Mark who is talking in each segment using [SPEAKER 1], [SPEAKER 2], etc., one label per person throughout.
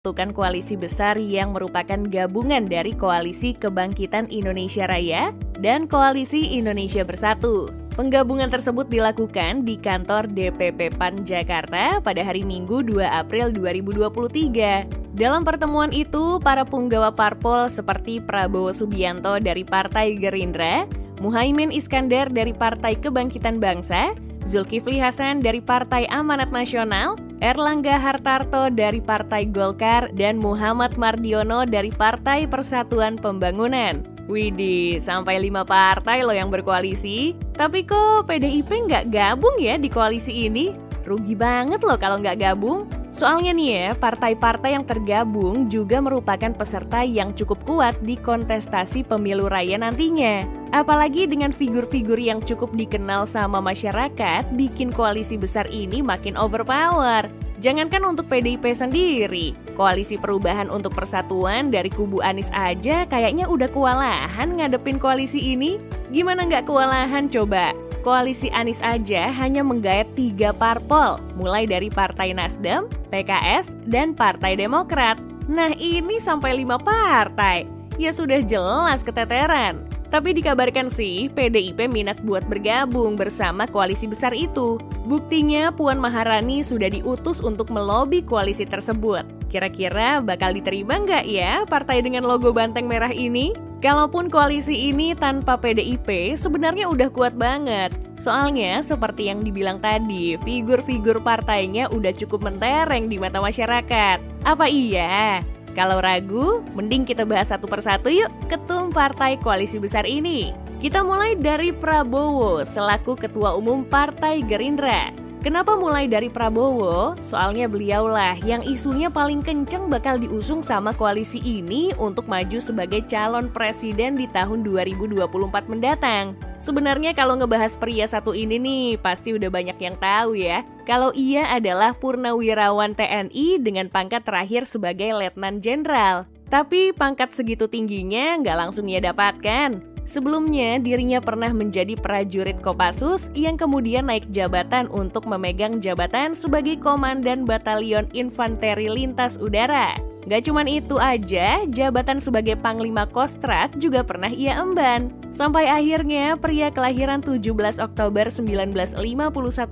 [SPEAKER 1] Tukan koalisi besar yang merupakan gabungan dari Koalisi Kebangkitan Indonesia Raya dan Koalisi Indonesia Bersatu. Penggabungan tersebut dilakukan di kantor DPP PAN Jakarta pada hari Minggu 2 April 2023. Dalam pertemuan itu, para punggawa parpol seperti Prabowo Subianto dari Partai Gerindra, Muhaimin Iskandar dari Partai Kebangkitan Bangsa, Zulkifli Hasan dari Partai Amanat Nasional, Erlangga Hartarto dari Partai Golkar, dan Muhammad Mardiono dari Partai Persatuan Pembangunan. Widih, sampai 5 partai loh yang berkoalisi. Tapi kok PDIP nggak gabung ya di koalisi ini? Rugi banget loh kalau nggak gabung. Soalnya nih ya, partai-partai yang tergabung juga merupakan peserta yang cukup kuat di kontestasi pemilu raya nantinya. Apalagi dengan figur-figur yang cukup dikenal sama masyarakat, bikin koalisi besar ini makin overpower. Jangankan untuk PDIP sendiri, Koalisi Perubahan untuk Persatuan dari kubu Anies aja kayaknya udah kewalahan ngadepin koalisi ini. Gimana nggak kewalahan coba? Koalisi Anies aja hanya menggait 3 parpol, mulai dari Partai Nasdem, PKS, dan Partai Demokrat. Nah ini sampai 5 partai, ya sudah jelas keteteran. Tapi dikabarkan sih, PDIP minat buat bergabung bersama koalisi besar itu. Buktinya Puan Maharani sudah diutus untuk melobi koalisi tersebut. Kira-kira bakal diterima nggak ya partai dengan logo banteng merah ini? Kalaupun koalisi ini tanpa PDIP sebenarnya udah kuat banget. Soalnya seperti yang dibilang tadi, figur-figur partainya udah cukup mentereng di mata masyarakat. Apa iya? Kalau ragu, mending kita bahas satu persatu yuk ketum partai koalisi besar ini. Kita mulai dari Prabowo selaku Ketua Umum Partai Gerindra. Kenapa mulai dari Prabowo? Soalnya beliaulah yang isunya paling kenceng bakal diusung sama koalisi ini untuk maju sebagai calon presiden di tahun 2024 mendatang. Sebenarnya kalau ngebahas pria satu ini nih, pasti udah banyak yang tahu ya. Kalau ia adalah purnawirawan TNI dengan pangkat terakhir sebagai Letnan Jenderal. Tapi pangkat segitu tingginya nggak langsung ia dapatkan. Sebelumnya, dirinya pernah menjadi prajurit Kopassus yang kemudian naik jabatan untuk memegang jabatan sebagai Komandan Batalion Infanteri Lintas Udara. Gak cuman itu aja, jabatan sebagai Panglima Kostrat juga pernah ia emban. Sampai akhirnya pria kelahiran 17 Oktober 1951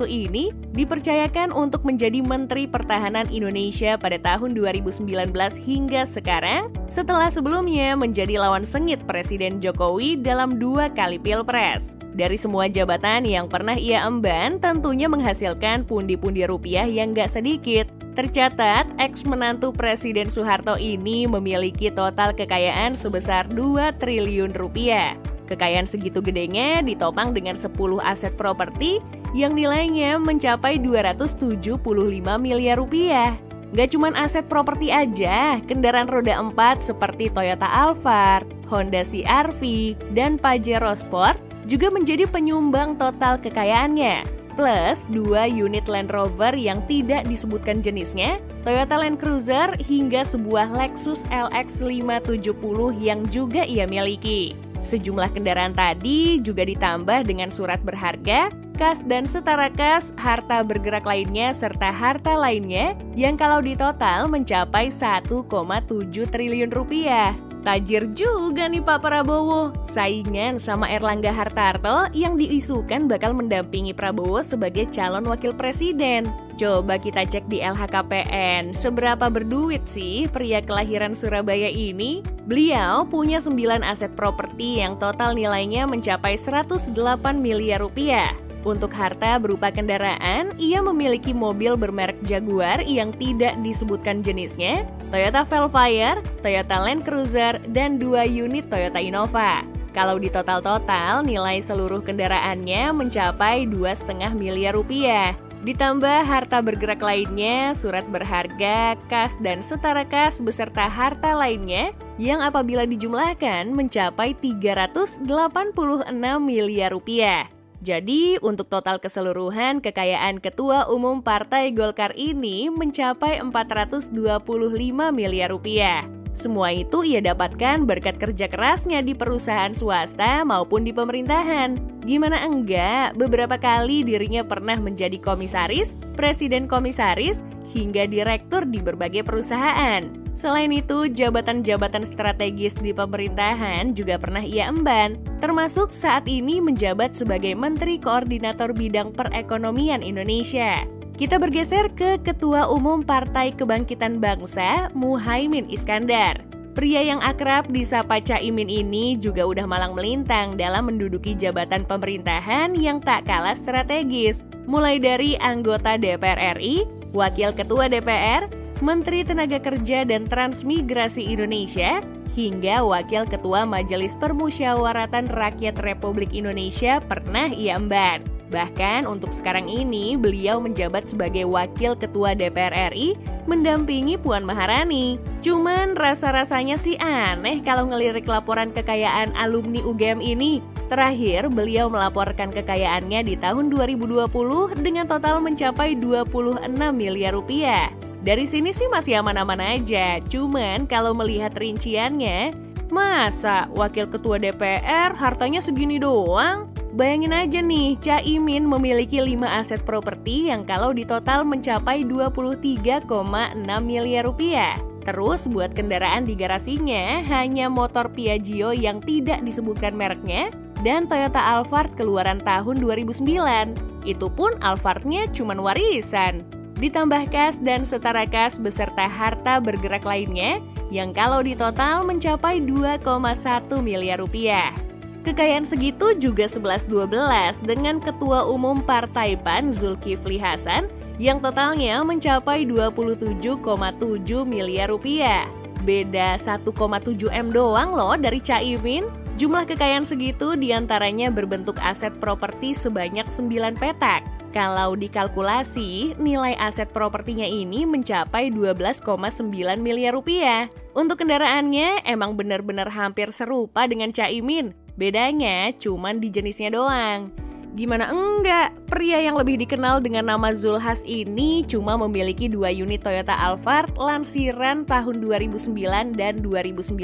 [SPEAKER 1] ini dipercayakan untuk menjadi Menteri Pertahanan Indonesia pada tahun 2019 hingga sekarang, setelah sebelumnya menjadi lawan sengit Presiden Jokowi dalam 2 kali Pilpres. Dari semua jabatan yang pernah ia emban, tentunya menghasilkan pundi-pundi rupiah yang gak sedikit. Tercatat, ex-menantu Presiden Soeharto ini memiliki total kekayaan sebesar 2 triliun rupiah. Kekayaan segitu gedenya ditopang dengan 10 aset properti yang nilainya mencapai 275 miliar rupiah. Gak cuman aset properti aja, kendaraan roda 4 seperti Toyota Alphard, Honda CR-V, dan Pajero Sport juga menjadi penyumbang total kekayaannya. Plus 2 unit Land Rover yang tidak disebutkan jenisnya, Toyota Land Cruiser, hingga sebuah Lexus LX 570 yang juga ia miliki. Sejumlah kendaraan tadi juga ditambah dengan surat berharga, kas dan setara kas, harta bergerak lainnya, serta harta lainnya yang kalau ditotal mencapai 1,7 triliun rupiah. Tajir juga nih Pak Prabowo, saingan sama Erlangga Hartarto yang diisukan bakal mendampingi Prabowo sebagai calon wakil presiden. Coba kita cek di LHKPN, seberapa berduit sih pria kelahiran Surabaya ini? Beliau punya 9 aset properti yang total nilainya mencapai 108 miliar rupiah. Untuk harta berupa kendaraan, ia memiliki mobil bermerek Jaguar yang tidak disebutkan jenisnya, Toyota Velfire, Toyota Land Cruiser, dan 2 unit Toyota Innova. Kalau di total-total, nilai seluruh kendaraannya mencapai 2,5 miliar rupiah. Ditambah harta bergerak lainnya, surat berharga, kas dan setara kas beserta harta lainnya yang apabila dijumlahkan mencapai 386 miliar rupiah. Jadi, untuk total keseluruhan kekayaan Ketua Umum Partai Golkar ini mencapai 425 miliar rupiah. Semua itu ia dapatkan berkat kerja kerasnya di perusahaan swasta maupun di pemerintahan. Gimana enggak, beberapa kali dirinya pernah menjadi komisaris, presiden komisaris, hingga direktur di berbagai perusahaan. Selain itu, jabatan-jabatan strategis di pemerintahan juga pernah ia emban, termasuk saat ini menjabat sebagai Menteri Koordinator Bidang Perekonomian Indonesia. Kita bergeser ke Ketua Umum Partai Kebangkitan Bangsa, Muhaimin Iskandar. Pria yang akrab disapa Caimin ini juga udah malang melintang dalam menduduki jabatan pemerintahan yang tak kalah strategis. Mulai dari anggota DPR RI, Wakil Ketua DPR, Menteri Tenaga Kerja dan Transmigrasi Indonesia, hingga Wakil Ketua Majelis Permusyawaratan Rakyat Republik Indonesia pernah ia emban. Bahkan untuk sekarang ini beliau menjabat sebagai Wakil Ketua DPR RI mendampingi Puan Maharani. Cuman rasa-rasanya sih aneh kalau ngelirik laporan kekayaan alumni UGM ini. Terakhir beliau melaporkan kekayaannya di tahun 2020 dengan total mencapai 26 miliar rupiah. Dari sini sih masih aman-aman aja, cuman kalau melihat rinciannya, masa Wakil Ketua DPR hartanya segini doang? Bayangin aja nih, Caimin memiliki 5 aset properti yang kalau ditotal mencapai 23,6 miliar rupiah. Terus buat kendaraan di garasinya hanya motor Piaggio yang tidak disebutkan mereknya dan Toyota Alphard keluaran tahun 2009. Itu pun Alphardnya cuma warisan. Ditambah kas dan setara kas beserta harta bergerak lainnya yang kalau ditotal mencapai 2,1 miliar rupiah. Kekayaan segitu juga 11-12 dengan Ketua Umum Partai PAN Zulkifli Hasan yang totalnya mencapai 27,7 miliar rupiah. Beda 1,7 M doang loh dari Caimin. Jumlah kekayaan segitu diantaranya berbentuk aset properti sebanyak 9 petak. Kalau dikalkulasi, nilai aset propertinya ini mencapai 12,9 miliar rupiah. Untuk kendaraannya emang benar-benar hampir serupa dengan Caimin. Bedanya cuman di jenisnya doang. Gimana enggak, pria yang lebih dikenal dengan nama Zulhas ini cuma memiliki 2 unit Toyota Alphard lansiran tahun 2009 dan 2019.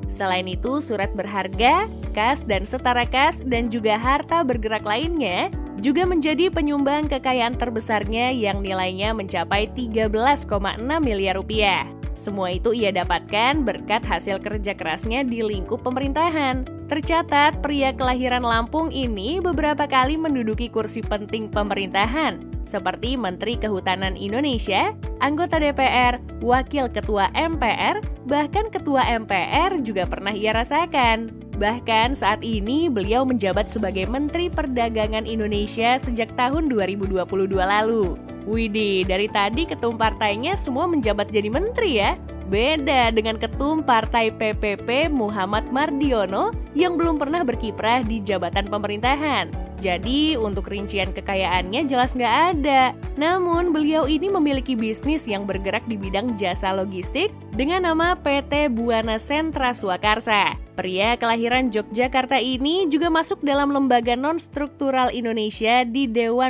[SPEAKER 1] Selain itu, surat berharga, kas dan setara kas dan juga harta bergerak lainnya juga menjadi penyumbang kekayaan terbesarnya yang nilainya mencapai 13,6 miliar rupiah. Semua itu ia dapatkan berkat hasil kerja kerasnya di lingkup pemerintahan. Tercatat, pria kelahiran Lampung ini beberapa kali menduduki kursi penting pemerintahan, seperti Menteri Kehutanan Indonesia, anggota DPR, Wakil Ketua MPR, bahkan Ketua MPR juga pernah ia rasakan. Bahkan saat ini beliau menjabat sebagai Menteri Perdagangan Indonesia sejak tahun 2022 lalu. Widih, dari tadi ketum partainya semua menjabat jadi menteri ya. Beda dengan ketum partai PPP Muhammad Mardiono yang belum pernah berkiprah di jabatan pemerintahan. Jadi untuk rincian kekayaannya jelas nggak ada. Namun beliau ini memiliki bisnis yang bergerak di bidang jasa logistik dengan nama PT Buana Sentra Swakarsa. Pria kelahiran Yogyakarta ini juga masuk dalam lembaga non-struktural Indonesia di Dewan